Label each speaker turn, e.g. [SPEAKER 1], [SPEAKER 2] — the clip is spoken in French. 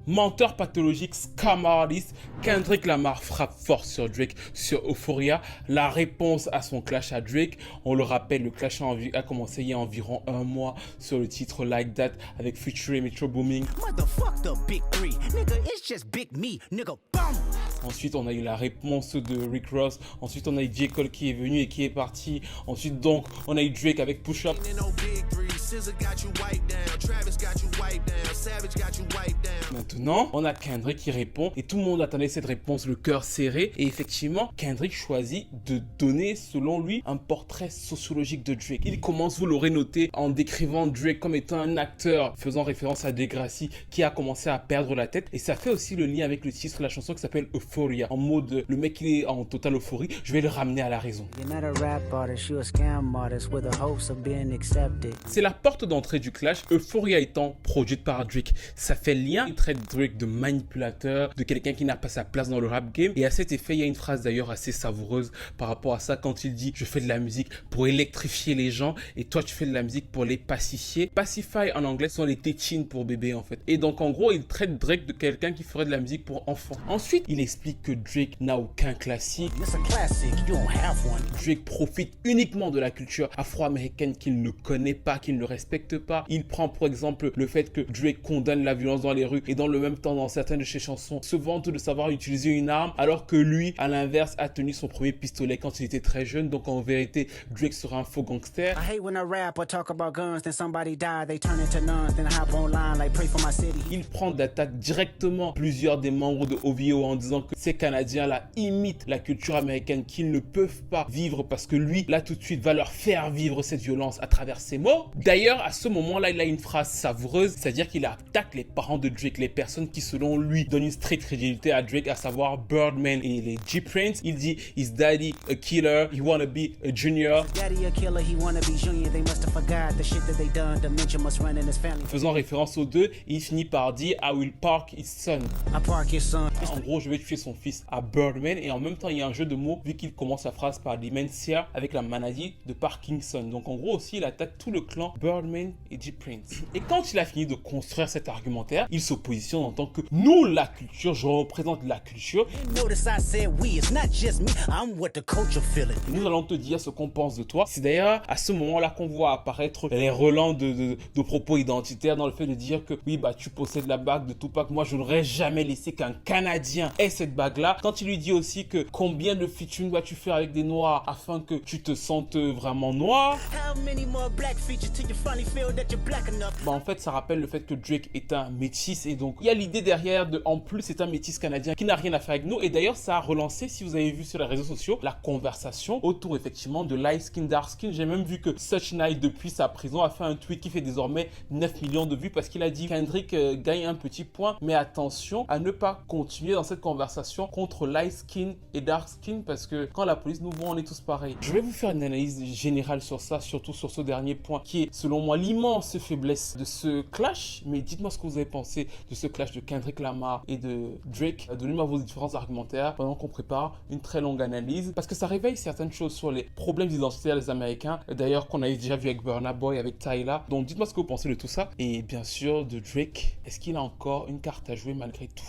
[SPEAKER 1] menteur pathologique, scam artist, Kendrick Lamar frappe fort sur Drake sur Euphoria. La réponse à son clash à Drake, on le rappelle, le clash a commencé il y a environ un mois sur le titre Like That avec Future et Metro Booming. Ensuite, on a eu la réponse de Rick Ross. Ensuite, on a eu J. Cole qui est venu et qui est parti. Ensuite, donc, on a eu Drake avec Push Up. Maintenant, on a Kendrick qui répond et tout le monde attendait cette réponse, le cœur serré. Et effectivement, Kendrick choisit de donner, selon lui, un portrait sociologique de Drake. Il commence, vous l'aurez noté, en décrivant Drake comme étant un acteur, faisant référence à Degrassi, qui a commencé à perdre la tête. Et ça fait aussi le lien avec le titre de la chanson qui s'appelle Euphoria. En mode, le mec il est en totale euphorie, je vais le ramener à la raison. C'est la porte d'entrée du clash, Euphoria étant produite par Drake. Ça fait lien, il traite Drake de manipulateur, de quelqu'un qui n'a pas sa place dans le rap game. Et à cet effet, il y a une phrase d'ailleurs assez savoureuse par rapport à ça quand il dit « Je fais de la musique pour électrifier les gens et toi tu fais de la musique pour les pacifier ». Pacify en anglais sont les tétines pour bébé en fait. Et donc en gros, il traite Drake de quelqu'un qui ferait de la musique pour enfants. Ensuite, il explique que Drake n'a aucun classique. Drake profite uniquement de la culture afro-américaine qu'il ne connaît pas, qu'il ne respecte pas. Il prend pour exemple le fait que Drake condamne la violence dans les rues et dans le même temps dans certaines de ses chansons se vante de savoir utiliser une arme alors que lui à l'inverse a tenu son premier pistolet quand il était très jeune. Donc en vérité Drake sera un faux gangster. Il prend d'attaque directement plusieurs des membres de OVO en disant que ces Canadiens là imitent la culture américaine qu'ils ne peuvent pas vivre parce que lui là tout de suite va leur faire vivre cette violence à travers ses mots. D'ailleurs à ce moment là il a une phrase savoureuse, c'est-à-dire qu'il attaque les parents de Drake, les personnes qui selon lui donnent une straight crédibilité à Drake, à savoir Birdman et les G-Prince. Il dit his daddy a killer, he wanna be a junior. Faisant référence aux deux, il finit par dire I will park his son. En gros, je vais tuer son fils à Birdman. Et en même temps, il y a un jeu de mots vu qu'il commence sa phrase par dementia avec la maladie de Parkinson. Donc en gros aussi, il attaque tout le clan Birdman et G-Prince. Et quand il a fini de construire cet argumentaire, il se positionne en tant que nous, la culture, je représente la culture. Nous allons te dire ce qu'on pense de toi. C'est d'ailleurs à ce moment-là qu'on voit apparaître les relents de propos identitaires dans le fait de dire que oui, bah tu possèdes la bague de Tupac. Moi, je n'aurais jamais laissé qu'un Canadien ait cette bague-là. Quand il lui dit aussi que combien de featuring dois-tu faire avec des noirs afin que tu te sentes vraiment noir. Bah en fait, ça rappelle le fait que Drake est un métis et donc il y a l'idée derrière de en plus c'est un métis canadien qui n'a rien à faire avec nous. Et d'ailleurs, ça a relancé, si vous avez vu sur les réseaux sociaux, la conversation autour effectivement de light skin, dark skin. J'ai même vu que Such Knight depuis sa prison a fait un tweet qui fait désormais 9 millions de vues parce qu'il a dit Kendrick gagne un petit point, mais attention à ne pas continuer dans cette conversation contre light skin et dark skin parce que quand la police nous voit, on est tous pareils. Je vais vous faire une analyse générale sur ça, surtout sur ce dernier point qui est selon moi l'immense faiblesse de ce clash. Mais dites-moi ce que vous avez pensé de ce clash de Kendrick Lamar et de Drake. Donnez-moi vos différents argumentaires pendant qu'on prépare une très longue analyse parce que ça réveille certaines choses sur les problèmes identitaires des Américains. D'ailleurs, qu'on avait déjà vu avec Burna Boy, avec Tyla. Donc dites-moi ce que vous pensez de tout ça. Et bien sûr de Drake, est-ce qu'il a encore une carte à jouer malgré tout?